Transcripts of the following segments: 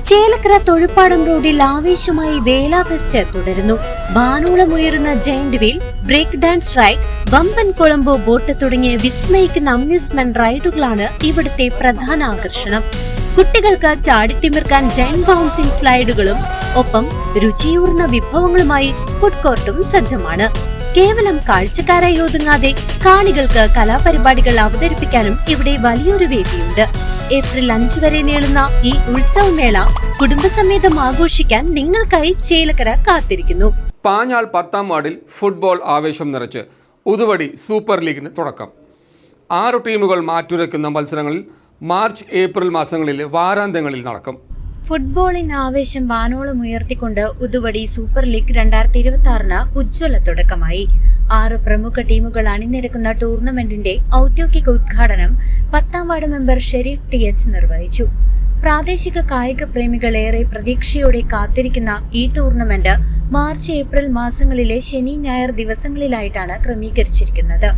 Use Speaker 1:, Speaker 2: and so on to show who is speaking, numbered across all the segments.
Speaker 1: ചേലക്കര തൊഴുപ്പാടം റോഡിൽ ആവേശമായി വേല ഫെസ്റ്റ് തുടരുന്നു. വാനോളമുയരുന്ന giant wheel, break dance ride, വമ്പൻ കൊളംബോ ബോട്ട് തുടങ്ങിയ വിസ്മയിക്കുന്ന അമ്യൂസ്മെന്റ് റൈഡുകളാണ് ഇവിടുത്തെ പ്രധാന ആകർഷണം. കുട്ടികൾക്ക് ചാടിത്തിമിർക്കാൻ ജയന്റ് ബൗൺസിംഗ് സ്ലൈഡുകളും ഒപ്പം രുചിയൂർന്ന വിഭവങ്ങളുമായി ഫുഡ് കോർട്ടും സജ്ജമാണ്. കേവലം കാഴ്ചക്കാരായി ഒതുങ്ങാതെ കാണികൾക്ക് കലാപരിപാടികൾ അവതരിപ്പിക്കാനും ഇവിടെ വലിയൊരു വേദിയുണ്ട്. ഏപ്രിൽ 5 വരെ നീളുന്ന ഈ ഉത്സവമേള കുടുംബസമേതം ആഘോഷിക്കാൻ നിങ്ങൾക്കായി ചേലക്കര കാത്തിരിക്കുന്നു.
Speaker 2: പാഞ്ഞാൾ 10ാം വാർഡിൽ ഫുട്ബോൾ ആവേശം നിറച്ച് ഉതുവടി സൂപ്പർ ലീഗിന് തുടക്കം. 6 ടീമുകൾ മാറ്റുരയ്ക്കുന്ന മത്സരങ്ങളിൽ മാർച്ച് ഏപ്രിൽ മാസങ്ങളിൽ വാരാന്ത്യങ്ങളിൽ നടക്കും.
Speaker 1: ഫുട്ബോളിന് ആവേശം വാനോളം ഉയർത്തിക്കൊണ്ട് ഉതുവടി സൂപ്പർ ലീഗ് 2026 ഉജ്ജ്വല തുടക്കമായി. 6 പ്രമുഖ ടീമുകൾ അണിനിരക്കുന്ന ടൂർണമെന്റിന്റെ ഔദ്യോഗിക ഉദ്ഘാടനം 10ാം വാർഡ് മെമ്പർ ഷെരീഫ് TH നിർവഹിച്ചു. പ്രാദേശിക കായിക പ്രേമികൾ ഏറെ പ്രതീക്ഷയോടെ കാത്തിരിക്കുന്ന ഈ ടൂർണമെന്റ് മാർച്ച് ഏപ്രിൽ മാസങ്ങളിലെ ശനി ഞായർ ദിവസങ്ങളിലായിട്ടാണ് ക്രമീകരിച്ചിരിക്കുന്നത്.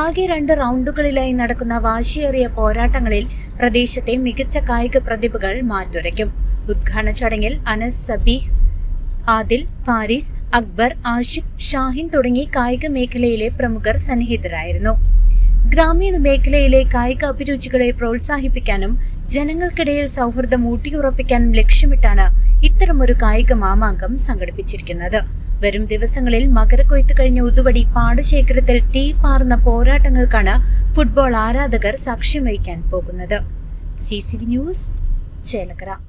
Speaker 1: ആകെ 2 റൗണ്ടുകളിലായി നടക്കുന്ന വാശിയേറിയ പോരാട്ടങ്ങളിൽ പ്രദേശത്തെ മികച്ച കായിക പ്രതിഭകൾ മാറ്റുരയ്ക്കും. ഉദ്ഘാടന ചടങ്ങിൽ അനസ്, സബീഹ്, ആദിൽ, ഫാരിസ്, അക്ബർ, ആഷിഖ്, ഷാഹിൻ തുടങ്ങി കായിക മേഖലയിലെ പ്രമുഖർ സന്നിഹിതരായിരുന്നു. ഗ്രാമീണ മേഖലയിലെ കായിക അഭിരുചികളെ പ്രോത്സാഹിപ്പിക്കാനും ജനങ്ങൾക്കിടയിൽ സൗഹൃദം ഊട്ടിയുറപ്പിക്കാനും ലക്ഷ്യമിട്ടാണ് ഇത്തരമൊരു കായിക മാമാങ്കം സംഘടിപ്പിച്ചിരിക്കുന്നത്. വരും ദിവസങ്ങളിൽ മകരക്കൊയ്ത്ത് കഴിഞ്ഞ ഉതുവടി പാടശേഖരത്തിൽ തീ പാർന്ന പോരാട്ടങ്ങൾക്കാണ് ഫുട്ബോൾ ആരാധകർ സാക്ഷ്യം വഹിക്കാൻ പോകുന്നത്. CCV news, Chelakkara.